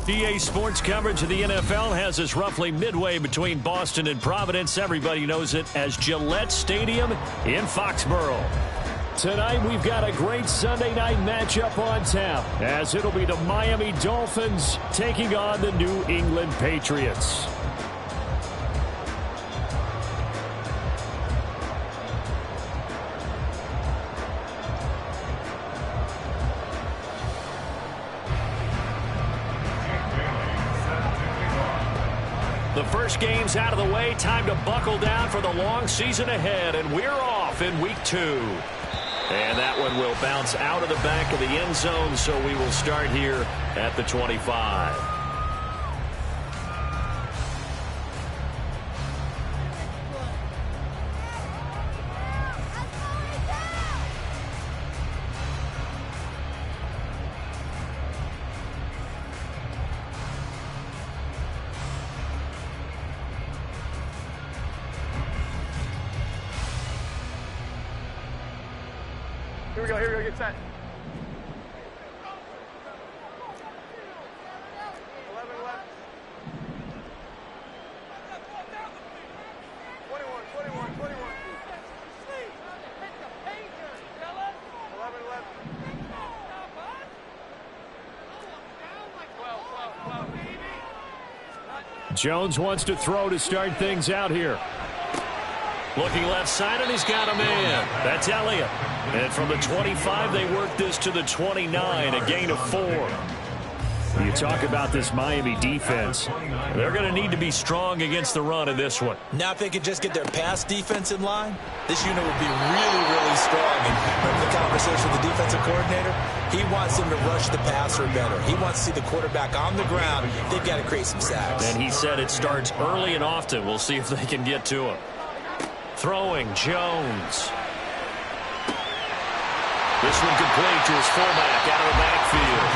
EA Sports coverage of the NFL has us roughly midway between Boston and Providence. Everybody knows it as Gillette Stadium in Foxborough. Tonight, we've got a great Sunday night matchup on tap, as it'll be the Miami Dolphins taking on the New England Patriots. The first game's out of the way. Time to buckle down for the long season ahead, and we're off in week 2. And that one will bounce out of the back of the end zone, so we will start here at the 25. Here we go, get set. 11, 21. 11, 12. Jones wants to throw to start things out here. Looking left side, and he's got a man. That's Elliott. And from the 25, they work this to the 29, a gain of 4. You talk about this Miami defense. They're going to need to be strong against the run in this one. Now if they could just get their pass defense in line, this unit would be really, really strong. And remember the conversation with the defensive coordinator? He wants them to rush the passer better. He wants to see the quarterback on the ground. They've got to create some sacks. And he said it starts early and often. We'll see if they can get to him. Throwing, Jones. This one complete to his fullback out of the backfield.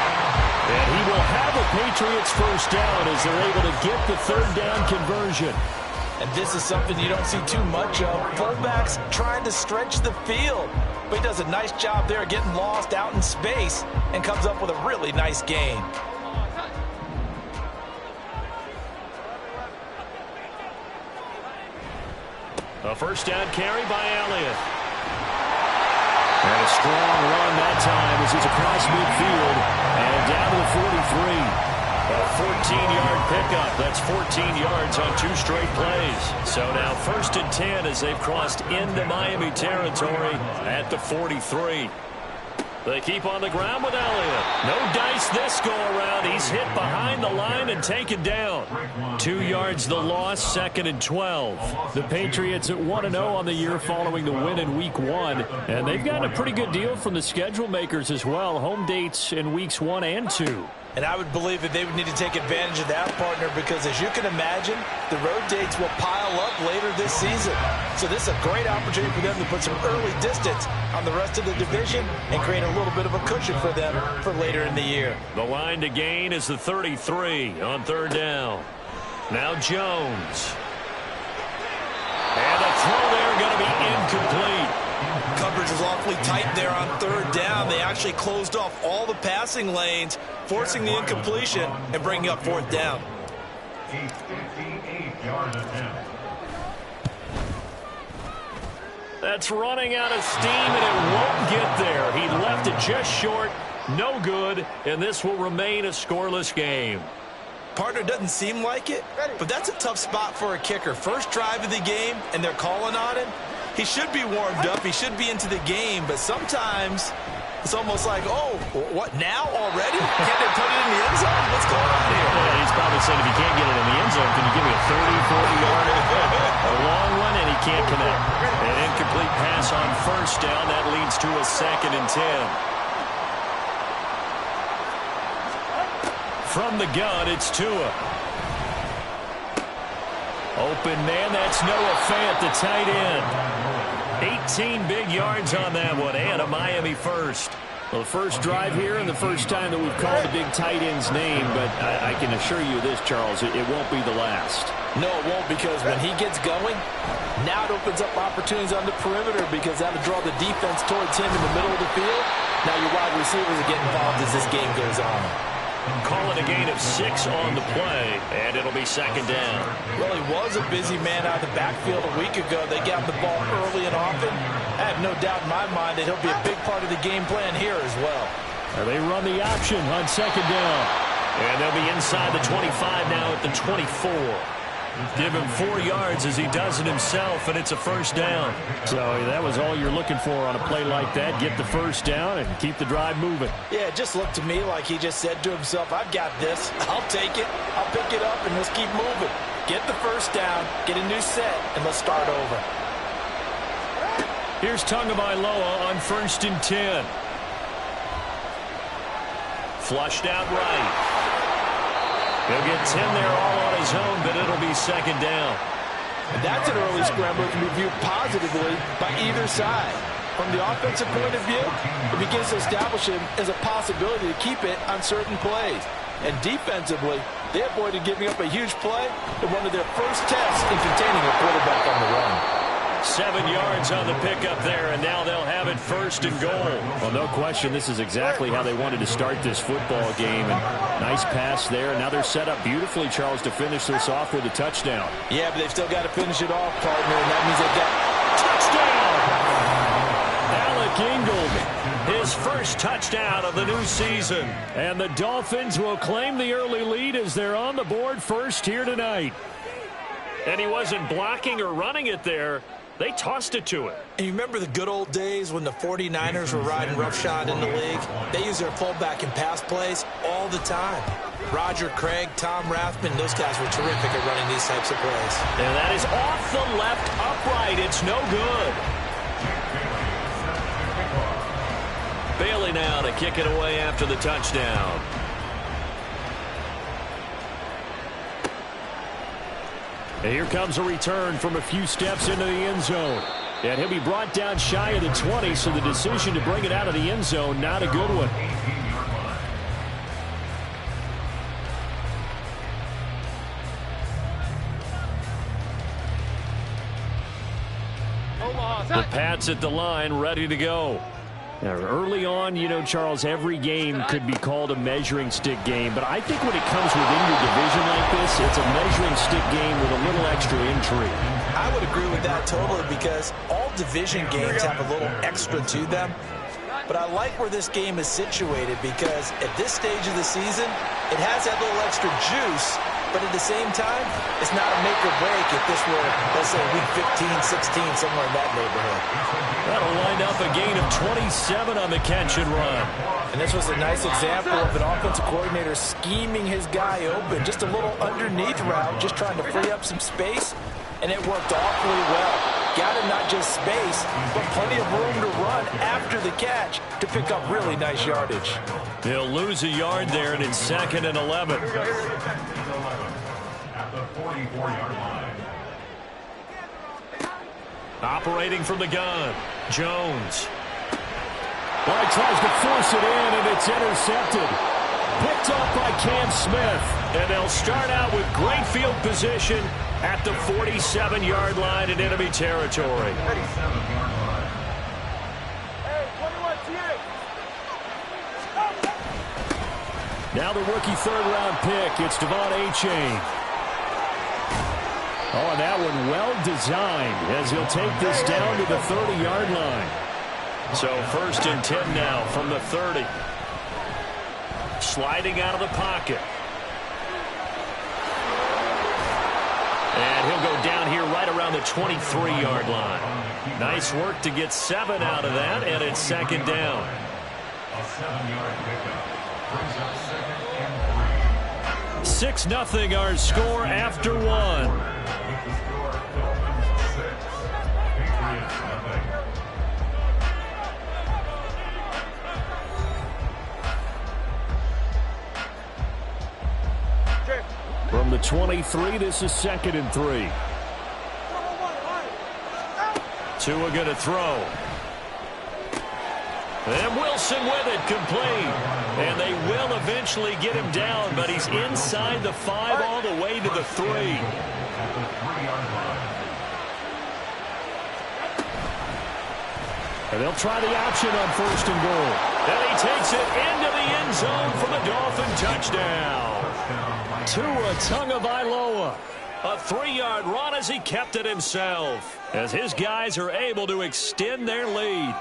And he will have a Patriots first down as they're able to get the third down conversion. And this is something you don't see too much of. Fullbacks trying to stretch the field. But he does a nice job there getting lost out in space and comes up with a really nice gain. A first down carry by Elliott. And a strong run that time as he's across midfield and down to the 43. A 14-yard pickup. That's 14 yards on 2 straight plays. So now 1st and 10 as they've crossed into Miami territory at the 43. They keep on the ground with Elliott. No dice this go-around. He's hit behind the line and taken down. 2 yards the loss, 2nd and 12. The Patriots at 1-0 on the year following the win in Week 1. And they've gotten a pretty good deal from the schedule makers as well. Home dates in Weeks 1 and 2. And I would believe that they would need to take advantage of that, partner, because as you can imagine, the road dates will pile up later this season. So this is a great opportunity for them to put some early distance on the rest of the division and create a little bit of a cushion for them for later in the year. The line to gain is the 33 on 3rd down. Now Jones. And a throw there going to be incomplete. Coverage is awfully tight there on 3rd down. They actually closed off all the passing lanes, forcing the incompletion and bringing up 4th down. That's running out of steam, and it won't get there. He left it just short. No good, and this will remain a scoreless game. Partner, doesn't seem like it, but that's a tough spot for a kicker. First drive of the game, and they're calling on him. He should be warmed up. He should be into the game, but sometimes it's almost like, oh, what, now already? Can't they put it in the end zone? What's going on here? Yeah, he's probably saying, if you can't get it in the end zone, can you give me a 30, 40-yard, a long one, and he can't connect. An incomplete pass on 1st down. That leads to a 2nd and 10. From the gun, it's Tua. Open man, that's Noah Fant, the tight end. 18 big yards on that one, and a Miami first. Well, the first drive here and the first time that we've called a big tight end's name, but I can assure you this, Charles, it won't be the last. No, it won't, because when he gets going, now it opens up opportunities on the perimeter because that'll draw the defense towards him in the middle of the field. Now your wide receivers are getting involved as this game goes on. Call it a gain of 6 on the play, and it'll be second down. Well, he was a busy man out of the backfield a week ago. They got the ball early and often. I have no doubt in my mind that he'll be a big part of the game plan here as well. They run the option on second down. And they'll be inside the 25 now at the 24. Give him 4 yards as he does it himself, and it's a first down. So that was all you're looking for on a play like that. Get the first down and keep the drive moving. Yeah, it just looked to me like he just said to himself, I've got this. I'll take it. I'll pick it up, and let's keep moving. Get the first down, get a new set, and let's start over. Here's Tagovailoa on 1st and 10. Flushed out right. He'll get 10 there all on his own, but it'll be second down. And that's an early scramble that can be viewed positively by either side. From the offensive point of view, it begins to establish him as a possibility to keep it on certain plays. And defensively, they avoided giving up a huge play in one of their first tests in containing a quarterback on the run. 7 yards on the pickup there, and now they'll have it 1st and goal. Well, no question, this is exactly how they wanted to start this football game. And nice pass there. Now they're set up beautifully, Charles, to finish this off with a touchdown. Yeah, but they've still got to finish it off, partner, and that means they've got touchdown. Alec Ingold, his first touchdown of the new season. And the Dolphins will claim the early lead as they're on the board first here tonight. And he wasn't blocking or running it there. They tossed it to him. And you remember the good old days when the 49ers were riding roughshod in the league? They used their fullback in pass plays all the time. Roger Craig, Tom Rathman, those guys were terrific at running these types of plays. And that is off the left upright. It's no good. Bailey now to kick it away after the touchdown. And here comes a return from a few steps into the end zone. And he'll be brought down shy of the 20, so the decision to bring it out of the end zone, not a good one. The Pats at the line, ready to go. Now, early on, you know, Charles, every game could be called a measuring stick game. But I think when it comes within your division like this, it's a measuring stick game with a little extra intrigue. I would agree with that totally because all division games have a little extra to them. But I like where this game is situated because at this stage of the season, it has that little extra juice. But at the same time, it's not a make or break if this were, let's say, week 15, 16, somewhere in that neighborhood. That'll wind up a gain of 27 on the catch and run. And this was a nice example of an offensive coordinator scheming his guy open. Just a little underneath route, just trying to free up some space. And it worked awfully well. Got him not just space, but plenty of room to run after the catch to pick up really nice yardage. They'll lose a yard there, and it's 2nd and 11. At the 44-yard line. Operating from the gun, Jones. Well, he tries to force it in, and it's intercepted. Picked up by Cam Smith. And they'll start out with great field position at the 47-yard line in enemy territory. Now the rookie third-round pick, it's Devon Achane. Oh, and that one well designed as he'll take this down to the 30-yard line. So 1st and 10 now from the 30. Sliding out of the pocket. And he'll go down here right around the 23-yard line. Nice work to get 7 out of that, and it's 2nd down. A 7-yard pickup brings up 2nd and 6-0 our score after 1. From the 23, this is 2nd and 3. Tua going to throw. And Wilson with it, complete. And they will eventually get him down, but he's inside the 5 all the way to the 3. And they'll try the option on 1st and goal. And he takes it into the end zone for the Dolphin touchdown. Tua Tagovailoa. A 3-yard run as he kept it himself, as his guys are able to extend their lead.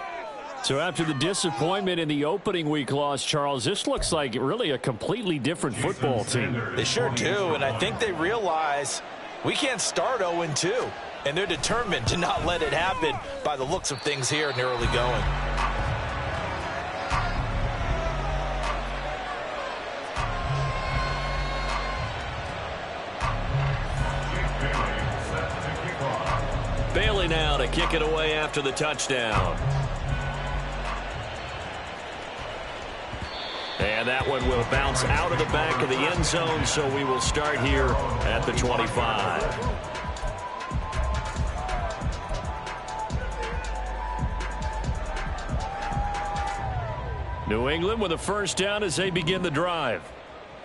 So after the disappointment in the opening week loss, Charles, this looks like really a completely different football team. They sure do, and I think they realize we can't start 0-2, and they're determined to not let it happen by the looks of things here in the early going. Bailey now to kick it away after the touchdown. And that one will bounce out of the back of the end zone, so we will start here at the 25. New England with a first down as they begin the drive.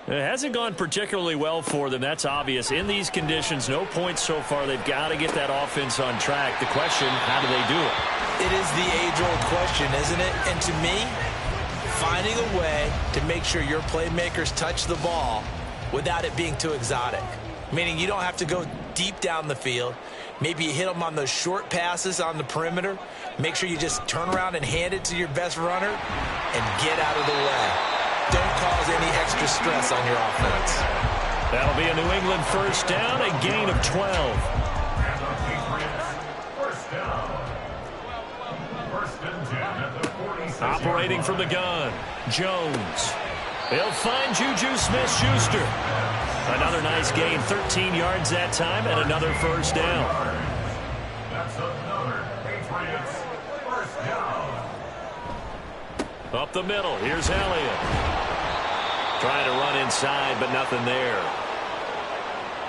It hasn't gone particularly well for them. That's obvious. In these conditions, no points so far. They've got to get that offense on track. The question, how do they do it? It is the age-old question, isn't it? And to me, finding a way to make sure your playmakers touch the ball without it being too exotic. Meaning you don't have to go deep down the field. Maybe you hit them on those short passes on the perimeter. Make sure you just turn around and hand it to your best runner and get out of the way. Don't cause any extra stress on your offense. That'll be a New England first down, a gain of 12. Operating from the gun, Jones. They'll find Juju Smith-Schuster. Another nice gain, 13 yards that time, and another first down. That's another Patriots first down. Up the middle, here's Elliott. Trying to run inside, but nothing there.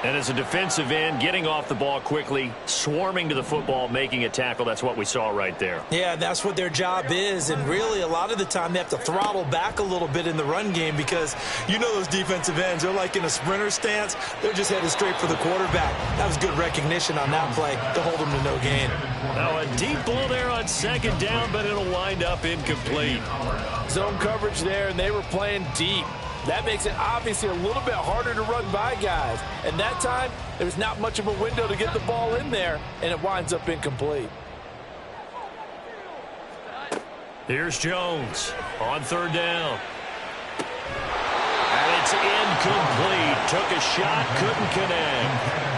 And as a defensive end, getting off the ball quickly, swarming to the football, making a tackle, that's what we saw right there. Yeah, that's what their job is, and really a lot of the time they have to throttle back a little bit in the run game because you know those defensive ends, they're like in a sprinter stance. They're just headed straight for the quarterback. That was good recognition on that play to hold them to no gain. Now a deep ball there on second down, but it'll wind up incomplete. Zone coverage there, and they were playing deep. That makes it obviously a little bit harder to run by guys. And that time, there's not much of a window to get the ball in there, and it winds up incomplete. Here's Jones on third down. And it's incomplete. Took a shot, couldn't connect.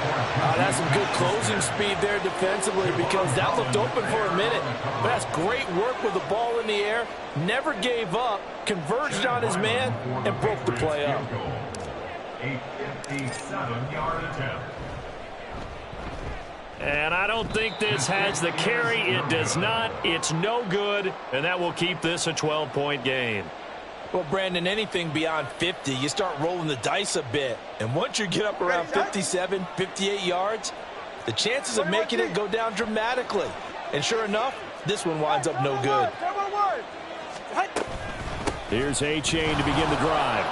That's some good closing speed there defensively because that looked open for a minute. But that's great work with the ball in the air. Never gave up, converged on his man, and broke the play up. A 57-yard attempt. And I don't think this has the carry. It does not. It's no good, and that will keep this a 12-point game. Well, Brandon, anything beyond 50, you start rolling the dice a bit. And once you get up around 57, 58 yards, the chances of making it go down dramatically. And sure enough, this one winds up no good. Here's A-Chain to begin the drive.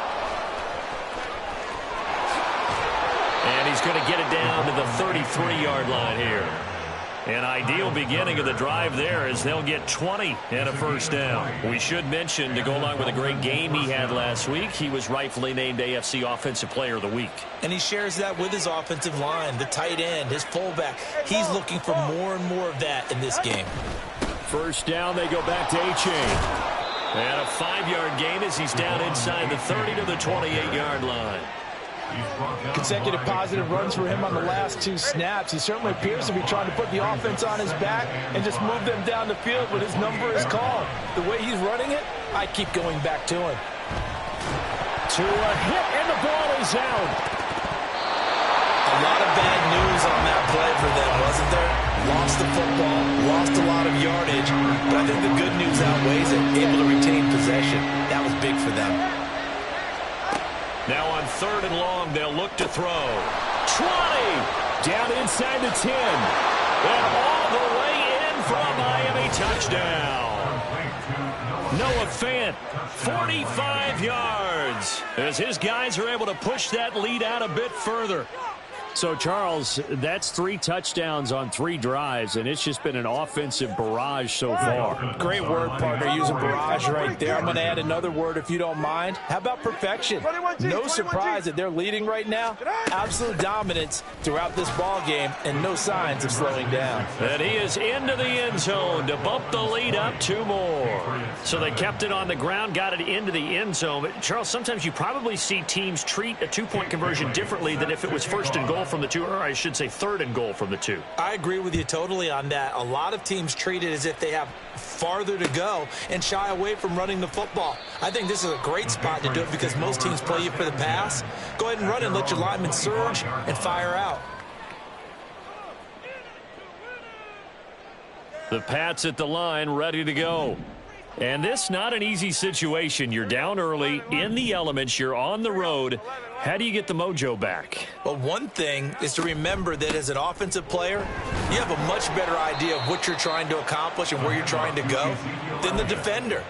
And he's going to get it down to the 33-yard line here. An ideal beginning of the drive there as they'll get 20 and a first down. We should mention, to go along with a great game he had last week, he was rightfully named AFC Offensive Player of the Week. And he shares that with his offensive line, the tight end, his fullback. He's looking for more and more of that in this game. First down, they go back to A-Chain. And a 5-yard gain as he's down inside the 30 to the 28-yard line. Consecutive positive runs for him on the last 2 snaps. He certainly appears to be trying to put the offense on his back and just move them down the field when his number is called. The way he's running it, I keep going back to him. To a hit, and the ball is out. A lot of bad news on that play for them, wasn't there? Lost the football, lost a lot of yardage, but I think the good news outweighs it. Able to retain possession. That was big for them. Now on third and long, they'll look to throw. 20! Down inside the 10. And all the way in for a Miami touchdown. Noah Fant, 45 yards, as his guys are able to push that lead out a bit further. So, Charles, that's 3 touchdowns on 3 drives, and it's just been an offensive barrage so far. Great word, partner, using barrage right there. I'm going to add another word if you don't mind. How about perfection? No surprise that they're leading right now. Absolute dominance throughout this ball game and no signs of slowing down. And he is into the end zone to bump the lead up 2 more. So they kept it on the ground, got it into the end zone. But, Charles, sometimes you probably see teams treat a 2-point conversion differently than if it was 1st and goal from the 2, or I should say 3rd and goal from the 2. I agree with you totally on that. A lot of teams treat it as if they have farther to go and shy away from running the football. I think this is a great spot to do it because most teams play you for the pass. Go ahead and run and let your linemen surge and fire out. The Pats at the line, ready to go. And this not an easy situation. You're down early, in the elements, you're on the road. How do you get the mojo back? Well, one thing is to remember that as an offensive player, you have a much better idea of what you're trying to accomplish and where you're trying to go than the defender.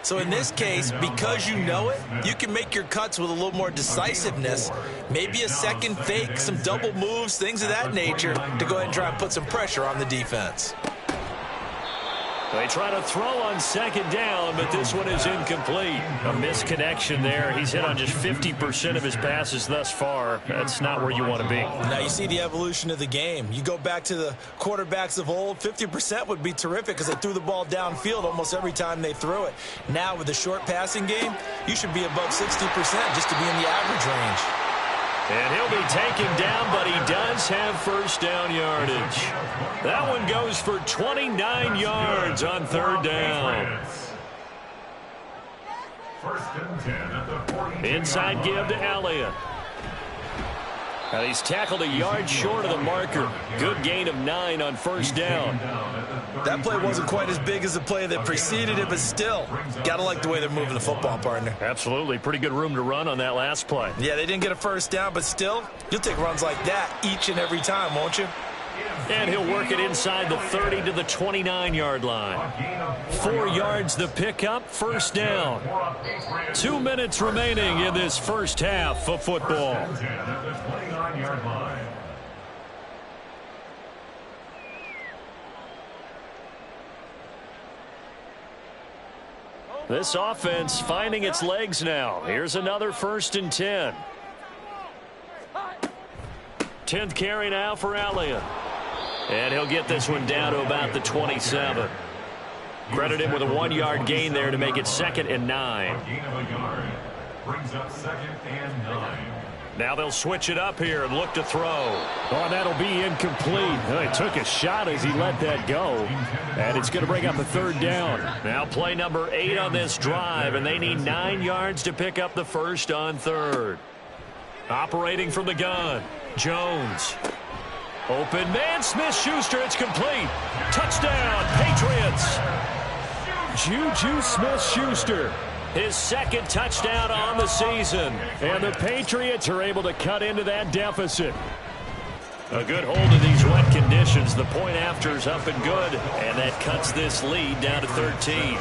So in this case, because you know it, you can make your cuts with a little more decisiveness, maybe a second fake, some double moves, things of that nature, to go ahead and try and put some pressure on the defense. They try to throw on 2nd down, but this one is incomplete. A misconnection there. He's hit on just 50% of his passes thus far. That's not where you want to be. Now you see the evolution of the game. You go back to the quarterbacks of old, 50% would be terrific because they threw the ball downfield almost every time they threw it. Now with the short passing game, you should be above 60% just to be in the average range. And he'll be taken down, but he does have 1st down yardage. That one goes for 29 yards on 3rd down. 1st and 10 at the 40. Inside give to Elliott. Now he's tackled a yard short of the marker. Good gain of 9 on 1st down. That play wasn't quite as big as the play that preceded it, but still, got to like the way they're moving the football, partner. Absolutely. Pretty good room to run on that last play. Yeah, they didn't get a 1st down, but still, you'll take runs like that each and every time, won't you? And he'll work it inside the 30 to the 29-yard line. 4 yards the pickup, 1st down. 2 minutes remaining in this first half of football. This offense finding its legs now. Here's another 1st and 10. 10th carry now for Elliott. And he'll get this one down to about the 27. Credit him with a 1-yard gain there to make it 2nd and 9. Brings up 2nd and 9. Now they'll switch it up here and look to throw. Oh, that'll be incomplete. He took a shot as he let that go. And it's going to bring up a 3rd down. Now play number 8 on this drive, and they need 9 yards to pick up the 1st on 3rd. Operating from the gun, Jones. Open man, Smith-Schuster, it's complete. Touchdown, Patriots. Juju Smith-Schuster, his 2nd touchdown on the season. And the Patriots are able to cut into that deficit. A good hold of these wet conditions. The point after's up and good. And that cuts this lead down to 13.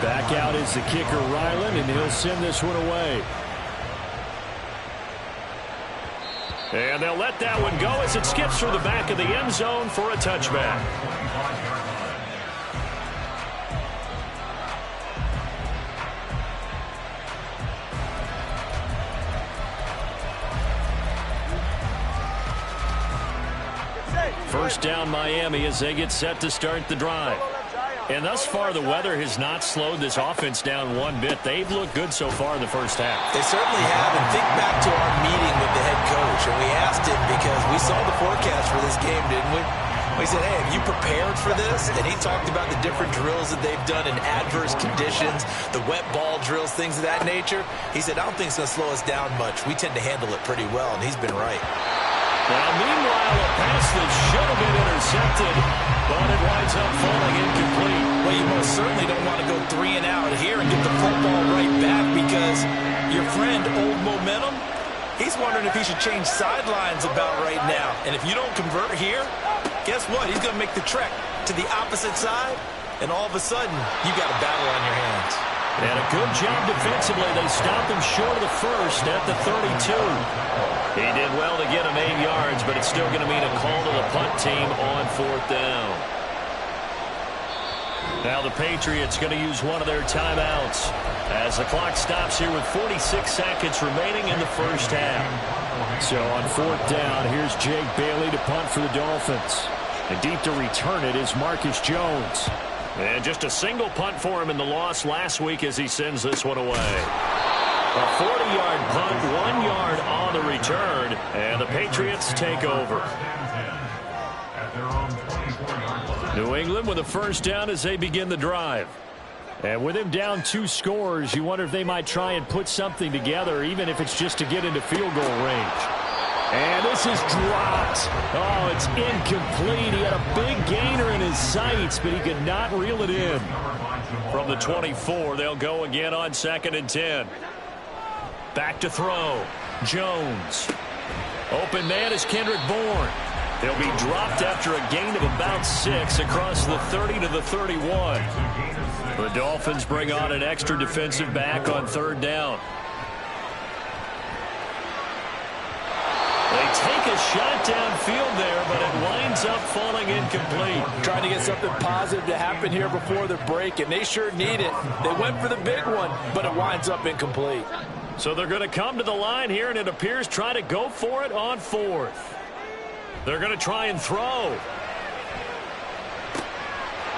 Back out is the kicker, Ryland, and he'll send this one away. And they'll let that one go as it skips through the back of the end zone for a touchback. First down Miami as they get set to start the drive. And thus far, the weather has not slowed this offense down one bit. They've looked good so far in the first half. They certainly have. And think back to our meeting with the head coach. And we asked him because we saw the forecast for this game, didn't we? We said, hey, have you prepared for this? And he talked about the different drills that they've done in adverse conditions, the wet ball drills, things of that nature. He said, I don't think it's going to slow us down much. We tend to handle it pretty well, and he's been right. Now, meanwhile, a pass that should have been intercepted, but it winds up falling incomplete. Well, you most certainly don't want to go 3 and out here and get the football right back because your friend, Old Momentum, he's wondering if he should change sidelines about right now. And if you don't convert here, guess what? He's going to make the trek to the opposite side, and all of a sudden, you got a battle on your hands. And a good job defensively. They stopped him short of the first at the 32. He did well to get him 8 yards, but it's still going to mean a call to the punt team on 4th down. Now the Patriots going to use one of their timeouts as the clock stops here with 46 seconds remaining in the first half. So on 4th down, here's Jake Bailey to punt for the Dolphins. And deep to return it is Marcus Jones. And just a single punt for him in the loss last week as he sends this one away. A 40-yard punt, 1 yard on the return, and the Patriots take over. New England with a first down as they begin the drive. And with him down 2 scores, you wonder if they might try and put something together, even if it's just to get into field goal range. And this is dropped. Oh, it's incomplete. He had a big gainer in his sights, but he could not reel it in. From the 24, they'll go again on 2nd and 10. Back to throw. Jones. Open man is Kendrick Bourne. They'll be dropped after a gain of about 6 across the 30 to the 31. The Dolphins bring on an extra defensive back on 3rd down. They take a shot downfield there, but it winds up falling incomplete. Trying to get something positive to happen here before the break, and they sure need it. They went for the big one, but it winds up incomplete. So they're going to come to the line here, and it appears try to go for it on 4th. They're going to try and throw.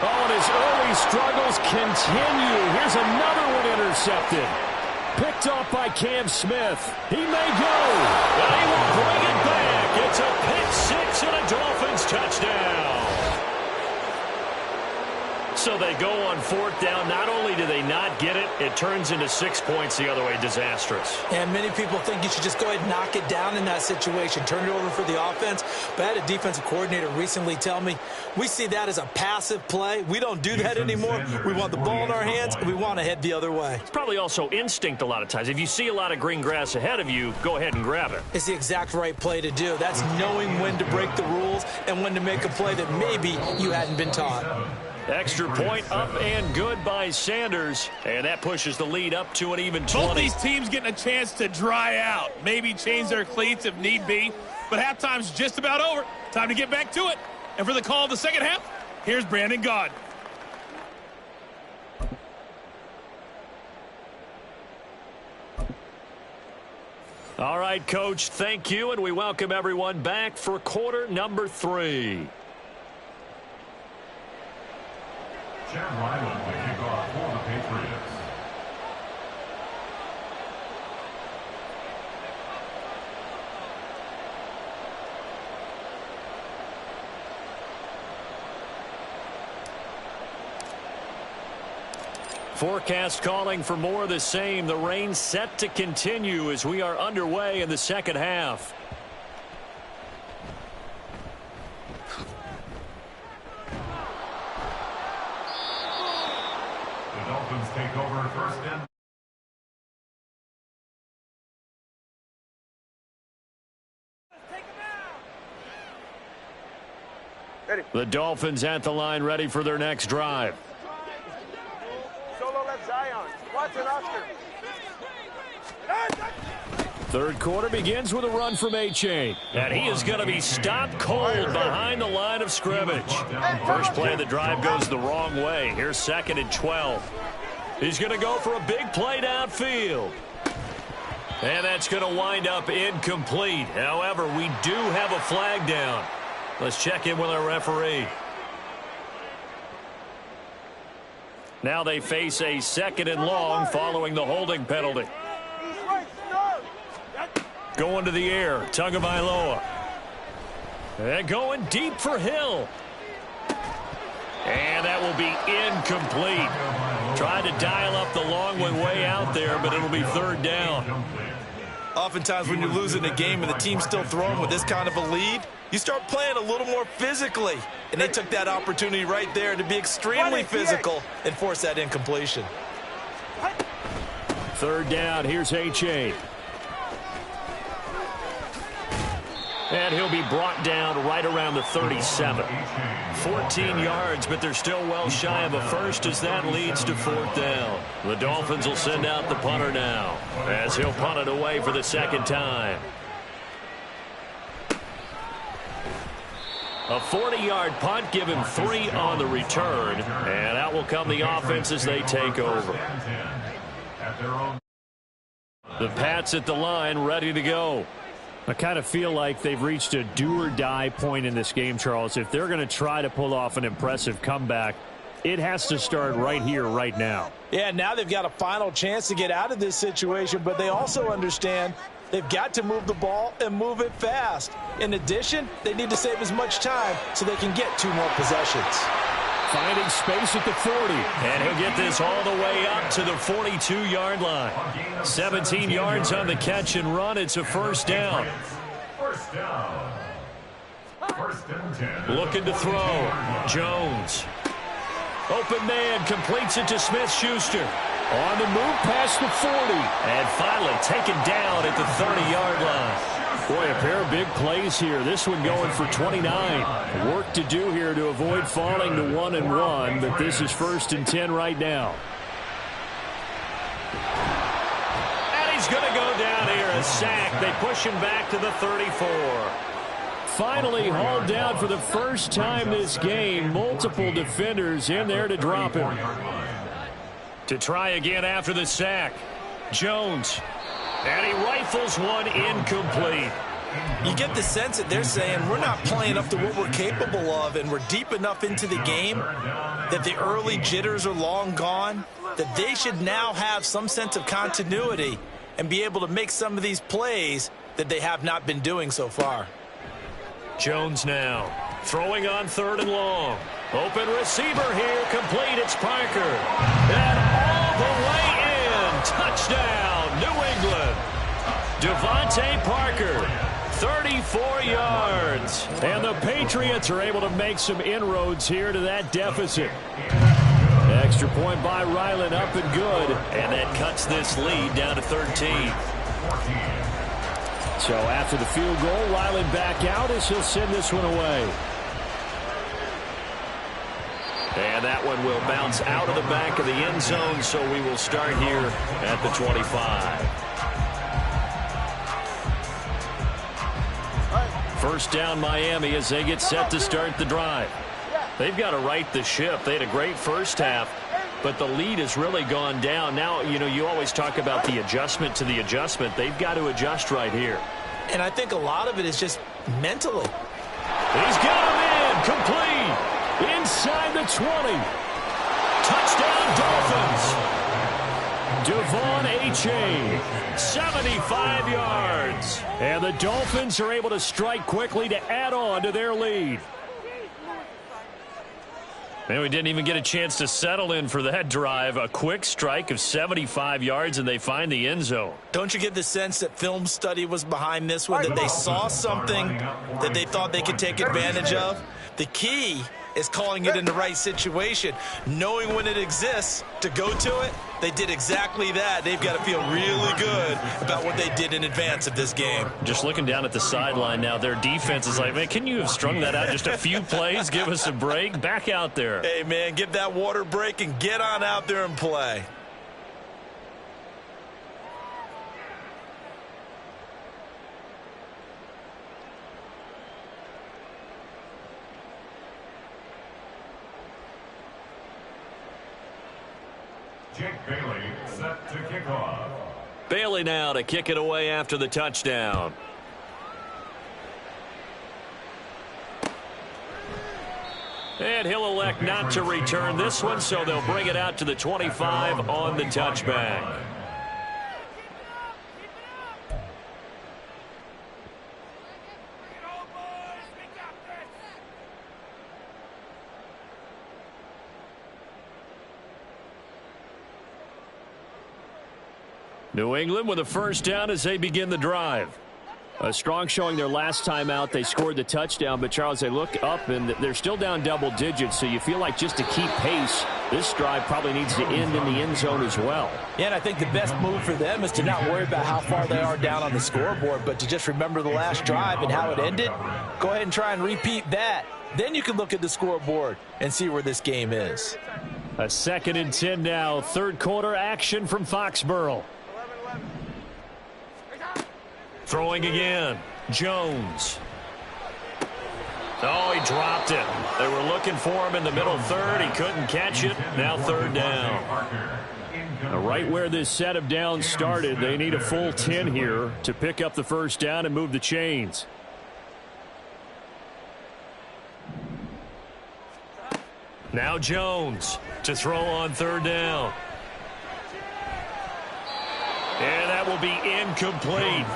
Oh, and his early struggles continue. Here's another one intercepted. Picked off by Cam Smith. He may go. And he will bring it back. It's a pick 6 and a Dolphins touchdown. So they go on 4th down. Not only do they not get it, it turns into 6 points the other way. Disastrous. And many people think you should just go ahead and knock it down in that situation. Turn it over for the offense. But I had a defensive coordinator recently tell me, we see that as a passive play. We don't do that anymore. We want the ball in our hands, and we want to head the other way. It's probably also instinct a lot of times. If you see a lot of green grass ahead of you, go ahead and grab it. It's the exact right play to do. That's knowing when to break the rules and when to make a play that maybe you hadn't been taught. Extra point up and good by Sanders. And that pushes the lead up to an even 20. Both these teams getting a chance to dry out. Maybe change their cleats if need be. But halftime's just about over. Time to get back to it. And for the call of the second half, here's Brandon Gaud. All right, Coach, thank you. And we welcome everyone back for quarter number 3. Chad Ryland will kick off for the Patriots. Forecast calling for more of the same. The rain set to continue as we are underway in the second half. Take over 1st and Ready. The Dolphins at the line ready for their next drive. Solo left Zion. Watson, Oscar. Third quarter begins with a run from A-Chain. And he is going to be stopped cold behind the line of scrimmage. First play of the drive goes the wrong way. Here's 2nd and 12. He's going to go for a big play downfield. And that's going to wind up incomplete. However, we do have a flag down. Let's check in with our referee. Now they face a 2nd and long following the holding penalty. Going to the air, Tagovailoa. And going deep for Hill. And that will be incomplete. Tried to dial up the long way out there, but it'll be 3rd down. Oftentimes when you're losing a game and the team's still throwing with this kind of a lead, you start playing a little more physically. And they took that opportunity right there to be extremely physical and force that incompletion. 3rd down, here's A-Chain. And he'll be brought down right around the 37. 14 yards, but they're still well shy of a first as that leads to 4th down. The Dolphins will send out the punter now as he'll punt it away for the second time. A 40-yard punt, give him 3 on the return, and out will come the offense as they take over. The Pats at the line, ready to go. I kind of feel like they've reached a do-or-die point in this game, Charles. If they're going to try to pull off an impressive comeback, it has to start right here, right now. Yeah, now they've got a final chance to get out of this situation, but they also understand they've got to move the ball and move it fast. In addition, they need to save as much time so they can get 2 more possessions. Finding space at the 40, and he'll get this all the way up to the 42-yard line. 17 yards on the catch and run. It's a first down. Looking to throw. Jones. Open man, completes it to Smith-Schuster. On the move past the 40. And finally taken down at the 30-yard line. Boy, a pair of big plays here. This one going for 29. Work to do here to avoid falling to 1-1, but this is 1st and 10 right now. And he's going to go down here, a sack. They push him back to the 34. Finally hauled down for the first time this game. Multiple defenders in there to drop him. To try again after the sack. Jones. And he rifles one incomplete. You get the sense that they're saying we're not playing up to what we're capable of, and we're deep enough into the game that the early jitters are long gone, that they should now have some sense of continuity and be able to make some of these plays that they have not been doing so far. Jones now throwing on 3rd and long. Open receiver here, complete. It's Parker. And all the way in. Touchdown, New England. Devontae Parker, 34 yards. And the Patriots are able to make some inroads here to that deficit. Extra point by Ryland, up and good. And that cuts this lead down to 13. So after the field goal, Ryland back out as he'll send this one away. And that one will bounce out of the back of the end zone, so we will start here at the 25. First down Miami as they get set to start the drive. They've got to right the ship. They had a great first half, but the lead has really gone down. Now, you know, you always talk about the adjustment to the adjustment. They've got to adjust right here. And I think a lot of it is just mentally. He's got him in, complete. Inside the 20. Touchdown, Dolphins. Devon Achane, 75 yards. And the Dolphins are able to strike quickly to add on to their lead. Man, we didn't even get a chance to settle in for that drive. A quick strike of 75 yards, and they find the end zone. Don't you get the sense that film study was behind this one, that they saw something that they thought they could take advantage of? The key is calling it in the right situation, knowing when it exists to go to it. They did exactly that. They've got to feel really good about what they did in advance of this game. Just looking down at the sideline now, their defense is like, man, can you have strung that out just a few plays? Give us a break. Back out there. Hey, man, give that water break and get on out there and play. Jake Bailey set to kick off. Bailey now to kick it away after the touchdown. And he'll elect not to return this one, so they'll bring it out to the 25 on the touchback. New England with a first down as they begin the drive. A strong showing their last time out. They scored the touchdown, but, Charles, they look up, and they're still down double digits, so you feel like just to keep pace, this drive probably needs to end in the end zone as well. Yeah, and I think the best move for them is to not worry about how far they are down on the scoreboard, but to just remember the last drive and how it ended. Go ahead and try and repeat that Then you can look at the scoreboard and see where this game is. A 2nd and 10 now. Third quarter action from Foxborough. Throwing again. Jones. Oh, he dropped it. They were looking for him in the middle third. He couldn't catch it. Now 3rd down. Right where this set of downs started, they need a full 10 here to pick up the first down and move the chains. Now Jones to throw on 3rd down. And that will be incomplete.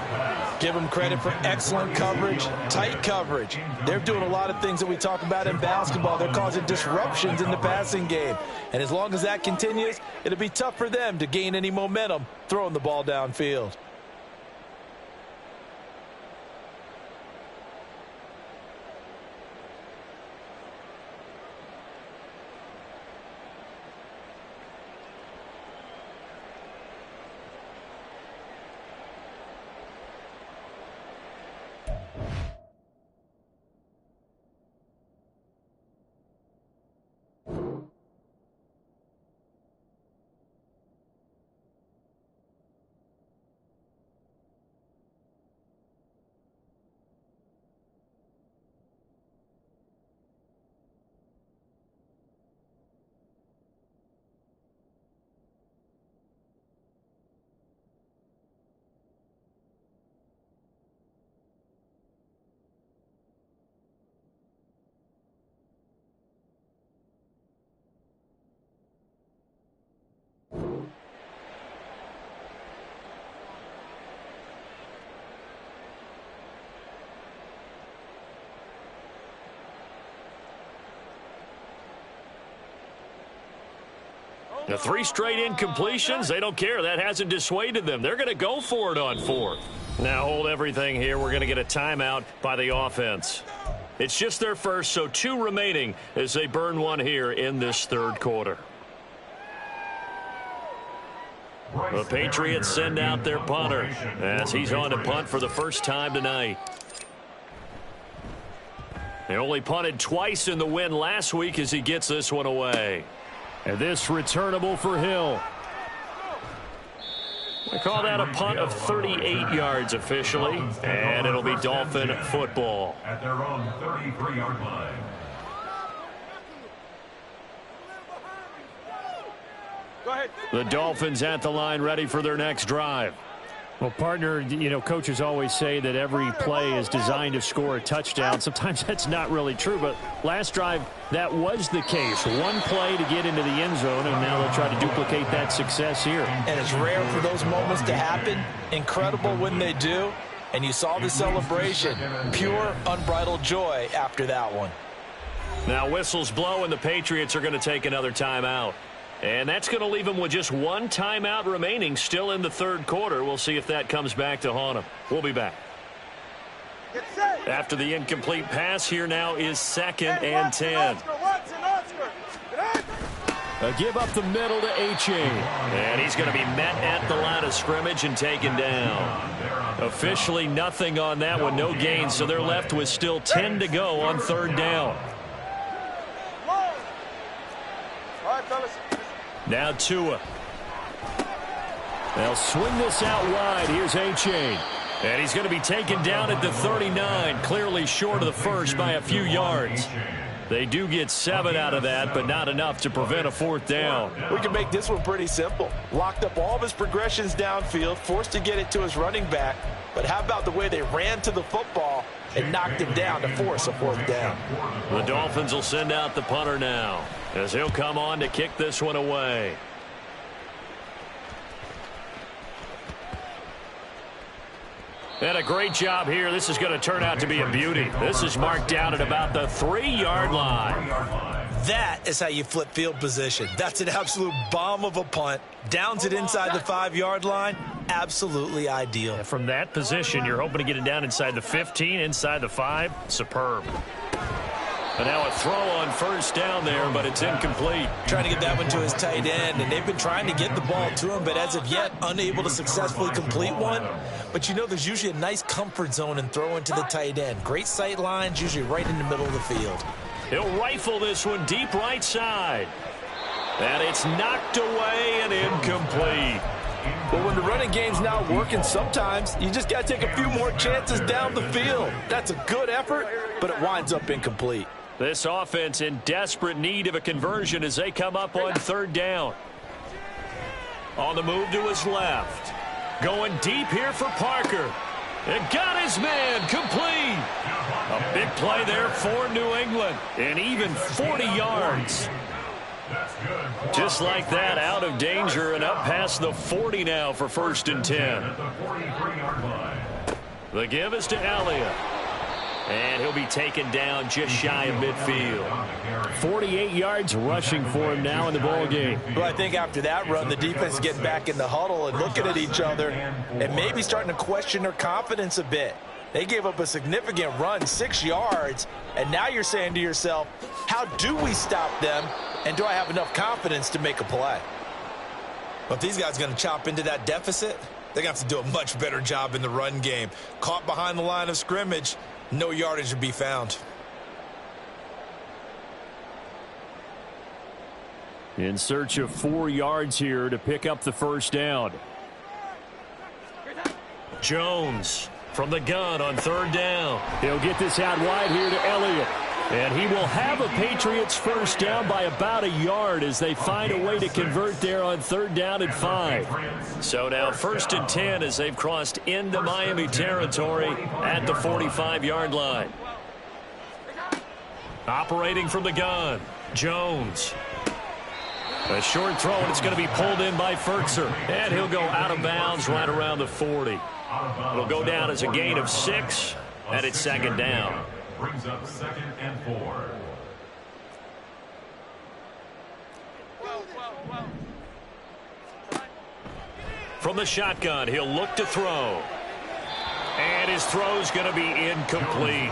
Give them credit for excellent coverage, tight coverage. They're doing a lot of things that we talk about in basketball. They're causing disruptions in the passing game. And as long as that continues, it'll be tough for them to gain any momentum throwing the ball downfield. The 3 straight incompletions, they don't care. That hasn't dissuaded them. They're going to go for it on 4th. Now hold everything here. We're going to get a timeout by the offense. It's just their first, so 2 remaining as they burn one here in this 3rd quarter. The Patriots send out their punter as he's on to punt for the first time tonight. They only punted twice in the win last week as he gets this one away. And this returnable for Hill. They call that a punt of 38 yards officially, and it'll be Dolphin football. At their own 33-yard line. Go ahead. The Dolphins at the line ready for their next drive. Well, partner, you know, coaches always say that every play is designed to score a touchdown. Sometimes that's not really true, but last drive, that was the case. One play to get into the end zone, and now they'll try to duplicate that success here. And it's rare for those moments to happen. Incredible when they do. And you saw the celebration. Pure, unbridled joy after that one. Now whistles blow, and the Patriots are going to take another timeout. And that's going to leave them with just 1 timeout remaining still in the 3rd quarter. We'll see if that comes back to haunt them. We'll be back. After the incomplete pass, here now is 2nd and 10. A give up the middle to H.A. And he's going to be met at the line of scrimmage and taken down. Officially nothing on that one, no gain, so they're left with still 10 to go on 3rd down. Now Tua. They'll swing this out wide. Here's A-Chain. And he's going to be taken down at the 39, clearly short of the first by a few yards. They do get 7 out of that, but not enough to prevent a 4th down. We can make this one pretty simple. Locked up all of his progressions downfield, forced to get it to his running back. But how about the way they ran to the football and knocked him down to force a 4th down? The Dolphins will send out the punter now as he'll come on to kick this one away. And a great job here. This is going to turn out to be a beauty. This is marked down at about the 3-yard line. That is how you flip field position. That's an absolute bomb of a punt. Downs it inside the 5-yard line. Absolutely ideal. And from that position, you're hoping to get it down inside the 15, inside the 5. Superb. And now a throw on 1st down there, but it's incomplete. Trying to get that one to his tight end, and they've been trying to get the ball to him, but as of yet, unable to successfully complete one. But you know, there's usually a nice comfort zone in throwing to the tight end. Great sight lines, usually right in the middle of the field. He'll rifle this one deep right side. And it's knocked away and incomplete. But when the running game's not working, sometimes you just got to take a few more chances down the field. That's a good effort, but it winds up incomplete. This offense in desperate need of a conversion as they come up on third down. On the move to his left. Going deep here for Parker. And got his man complete. A big play there for New England. And even 40 yards. Just like that, out of danger and up past the 40 now for 1st and 10. The give is to Elliott. And he'll be taken down just shy of midfield. 48 yards rushing for him now in the ball game. Well, I think after that run, the defense is getting back in the huddle and looking at each other and maybe starting to question their confidence a bit. They gave up a significant run, 6 yards, and now you're saying to yourself, how do we stop them, and do I have enough confidence to make a play? Well, if these guys are going to chop into that deficit, they're going to have to do a much better job in the run game. Caught behind the line of scrimmage, no yardage to be found. In search of 4 yards here to pick up the first down. Jones from the gun on third down. He'll get this out wide here to Elliott. And he will have a Patriots first down by about a yard as they find a way to convert there on third down and 5. So now 1st and 10 as they've crossed into Miami territory at the 45-yard line. Operating from the gun, Jones. A short throw, and it's going to be pulled in by Furtzer. And he'll go out of bounds right around the 40. It'll go down as a gain of 6, and it's 2nd down. Brings up 2nd and 4. From the shotgun, he'll look to throw. And his throw's going to be incomplete.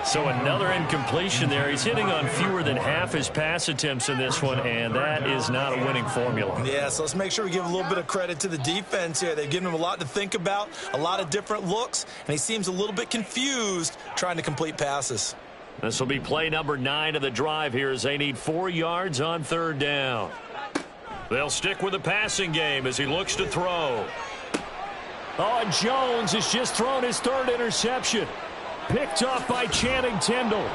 So another incompletion there. He's hitting on fewer than half his pass attempts in this one, and that is not a winning formula. Yeah, so let's make sure we give a little bit of credit to the defense here. They've given him a lot to think about, a lot of different looks, and he seems a little bit confused trying to complete passes. This will be play number 9 of the drive here as they need 4 yards on third down. They'll stick with the passing game as he looks to throw. Oh, and Jones has just thrown his 3rd interception. Picked off by Channing Tindall.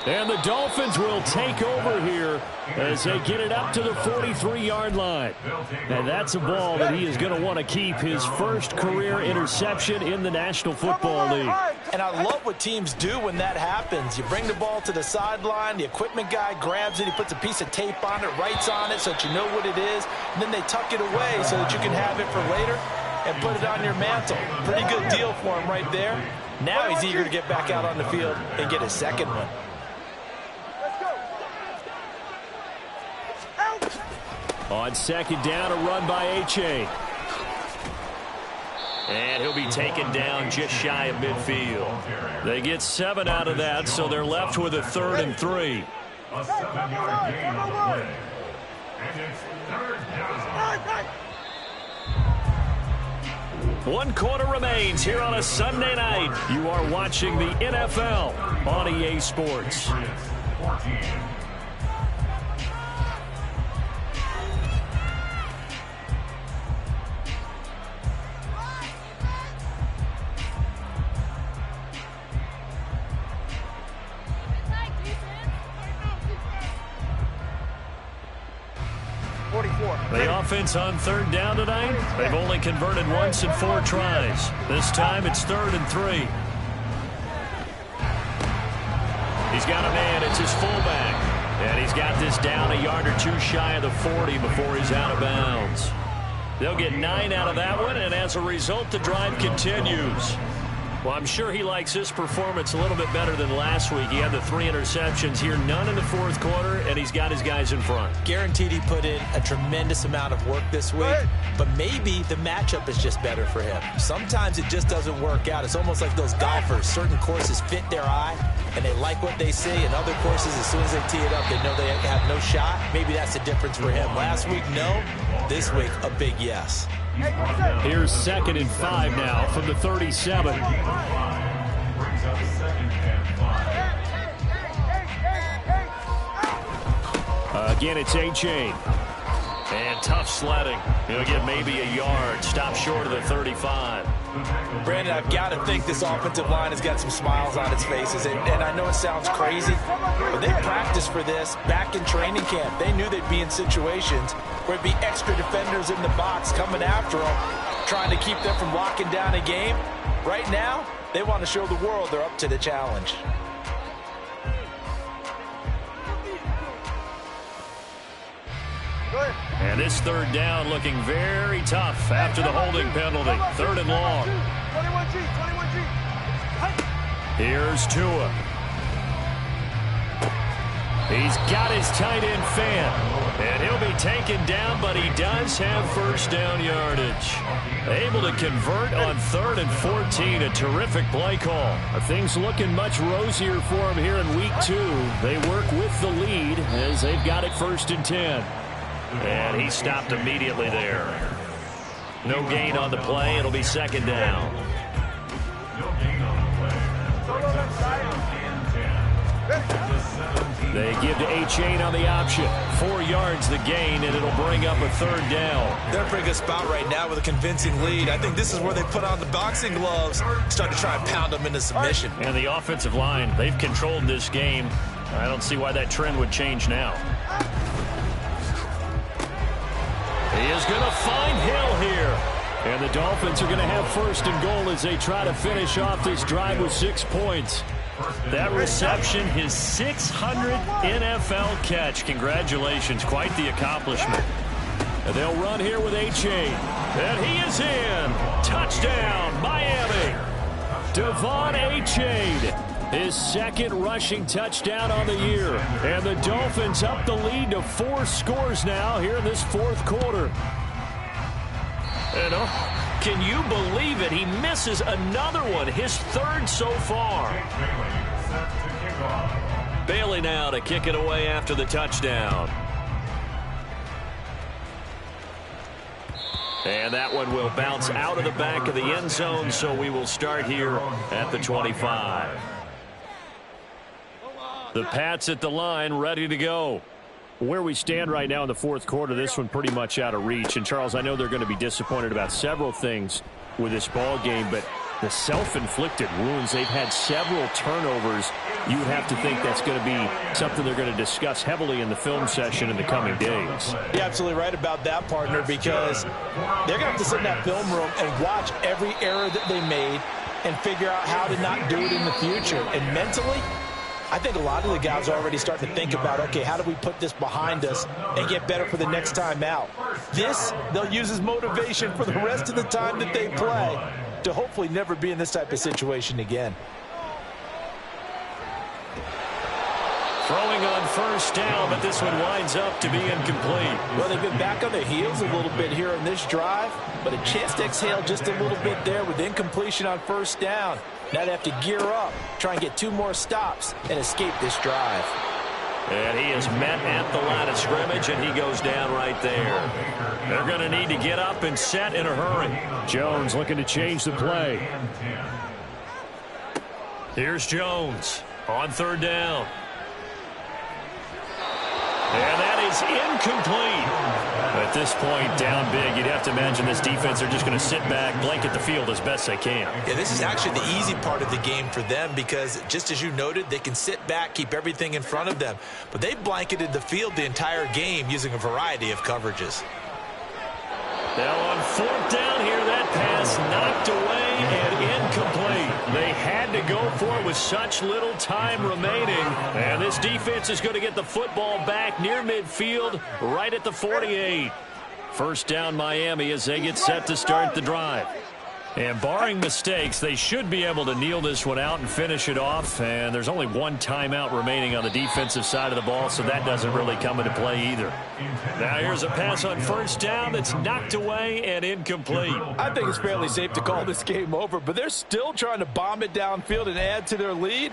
And the Dolphins will take over here as they get it up to the 43-yard line. And that's a ball that he is going to want to keep, his first career interception in the National Football League. And I love what teams do when that happens. You bring the ball to the sideline, the equipment guy grabs it, he puts a piece of tape on it, writes on it so that you know what it is, and then they tuck it away so that you can have it for later and put it on your mantle. Pretty good deal for him right there. Now he's eager to get back out on the field and get his 2nd one. On 2nd down, a run by H.A. And he'll be taken down just shy of midfield. They get 7 out of that, so they're left with a 3rd and 3. A 7-yard gain on the play. And it's 3rd down. 1 quarter remains here on a Sunday night. You are watching the NFL on EA Sports. 14. The offense on third down tonight, they've only converted once in 4 tries. This time it's 3rd and 3. He's got a man, it's his fullback. And he's got this down a yard or 2 shy of the 40 before he's out of bounds. They'll get 9 out of that one, and as a result, the drive continues. Well, I'm sure he likes his performance a little bit better than last week. He had the 3 interceptions here, none in the 4th quarter, and he's got his guys in front. Guaranteed he put in a tremendous amount of work this week, but maybe the matchup is just better for him. Sometimes it just doesn't work out. It's almost like those golfers. Certain courses fit their eye, and they like what they see, and other courses, as soon as they tee it up, they know they have no shot. Maybe that's the difference for him. Last week, no. This week, a big yes. Here's 2nd and 5 now from the 37. Brings up 2nd and 5. Again, it's A-Chain. And tough sledding. He'll get maybe a yard. Stop short of the 35. Brandon, I've got to think this offensive line has got some smiles on its faces. And I know it sounds crazy, but they practiced for this back in training camp. They knew they'd be in situations where it'd be extra defenders in the box coming after them, trying to keep them from locking down a game. Right now, they want to show the world they're up to the challenge. And this third down looking very tough after the holding penalty. Third and long. 21G, 21G. Here's Tua. He's got his tight end fan. And he'll be taken down, but he does have first down yardage. Able to convert on 3rd and 14. A terrific play call. Things looking much rosier for him here in week 2. They work with the lead as they've got it 1st and 10. And he stopped immediately there. No gain on the play. It'll be 2nd down. They give to A-Chain on the option. 4 yards the gain, and it'll bring up a 3rd down. They're in a pretty good spot right now with a convincing lead. I think this is where they put on the boxing gloves, start to try and pound them into submission. And the offensive line, they've controlled this game. I don't see why that trend would change now. He is going to find Hill here. And the Dolphins are going to have 1st and goal as they try to finish off this drive with 6 points. That reception, his 600th NFL catch. Congratulations. Quite the accomplishment. And they'll run here with A-Chain. And he is in. Touchdown, Miami. Devon A-Chain. His 2nd rushing touchdown on the year. And the Dolphins up the lead to 4 scores now here in this 4th quarter. And can you believe it? He misses another one, his 3rd so far. Bailey now to kick it away after the touchdown. And that one will bounce out of the back of the end zone, so we will start here at the 25. The Pats at the line, ready to go. Where we stand right now in the 4th quarter, this one pretty much out of reach. And, Charles, I know they're going to be disappointed about several things with this ball game, but the self-inflicted wounds, they've had several turnovers. You would have to think that's going to be something they're going to discuss heavily in the film session in the coming days. You're absolutely right about that, partner, because they're going to have to sit in that film room and watch every error that they made and figure out how to not do it in the future. And mentally, I think a lot of the guys are already starting to think about, okay, how do we put this behind us and get better for the next time out? This, they'll use as motivation for the rest of the time that they play to hopefully never be in this type of situation again. Throwing on 1st down, but this one winds up to be incomplete. Well, they've been back on their heels a little bit here in this drive, but a chance to exhale just a little bit there with incompletion on 1st down. Now they have to gear up, try and get 2 more stops, and escape this drive. And he is met at the line of scrimmage, and he goes down right there. They're going to need to get up and set in a hurry. Jones looking to change the play. Here's Jones on 3rd down. And that is incomplete. At this point, down big, you'd have to imagine this defense are just going to sit back, blanket the field as best they can. Yeah, this is actually the easy part of the game for them because, just as you noted, they can sit back, keep everything in front of them. But they blanketed the field the entire game using a variety of coverages. Now on 4th down here, that pass knocked away and incomplete. They had to go for it with such little time remaining. And this defense is going to get the football back near midfield, right at the 48. 1st down Miami as they get set to start the drive. And barring mistakes, they should be able to kneel this one out and finish it off. And there's only 1 timeout remaining on the defensive side of the ball, so that doesn't really come into play either. Now here's a pass on 1st down that's knocked away and incomplete. I think it's fairly safe to call this game over, but they're still trying to bomb it downfield and add to their lead.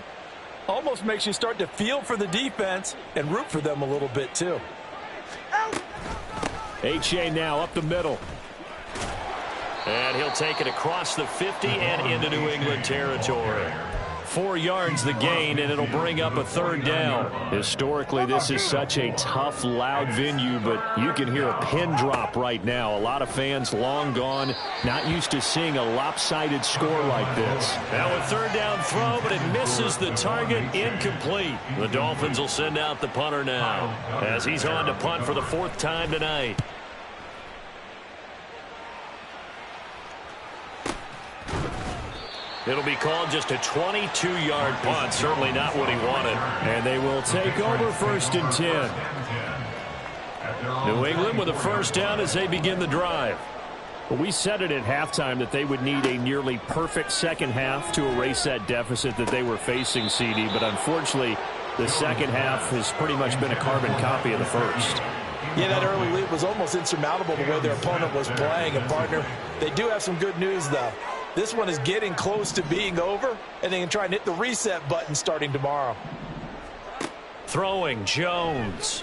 Almost makes you start to feel for the defense and root for them a little bit too. A-Chain now up the middle. And he'll take it across the 50 and into New England territory. 4 yards the gain, and it'll bring up a third down. Historically, this is such a tough, loud venue, but you can hear a pin drop right now. A lot of fans long gone, not used to seeing a lopsided score like this. Now a third down throw, but it misses the target. Incomplete. The Dolphins will send out the punter now, as he's on to punt for the 4th time tonight. It'll be called just a 22-yard punt. Certainly not what he wanted. And they will take over 1st and 10. New England with a first down as they begin the drive. Well, we said it at halftime that they would need a nearly perfect second half to erase that deficit that they were facing, CD. But unfortunately, the second half has pretty much been a carbon copy of the first. Yeah, that early lead was almost insurmountable the way their opponent was playing. And, partner, they do have some good news, though. This one is getting close to being over, and they can try and hit the reset button starting tomorrow. Throwing, Jones.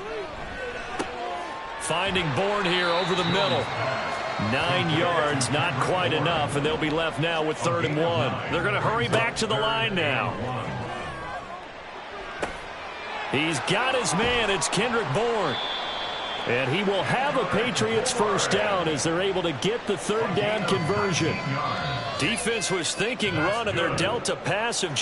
Finding Bourne here over the middle. 9 yards, not quite enough, and they'll be left now with 3rd and 1. They're going to hurry back to the line now. He's got his man. It's Kendrick Bourne. And he will have a Patriots first down as they're able to get the 3rd down conversion. Defense was thinking run, and they're dealt a pass of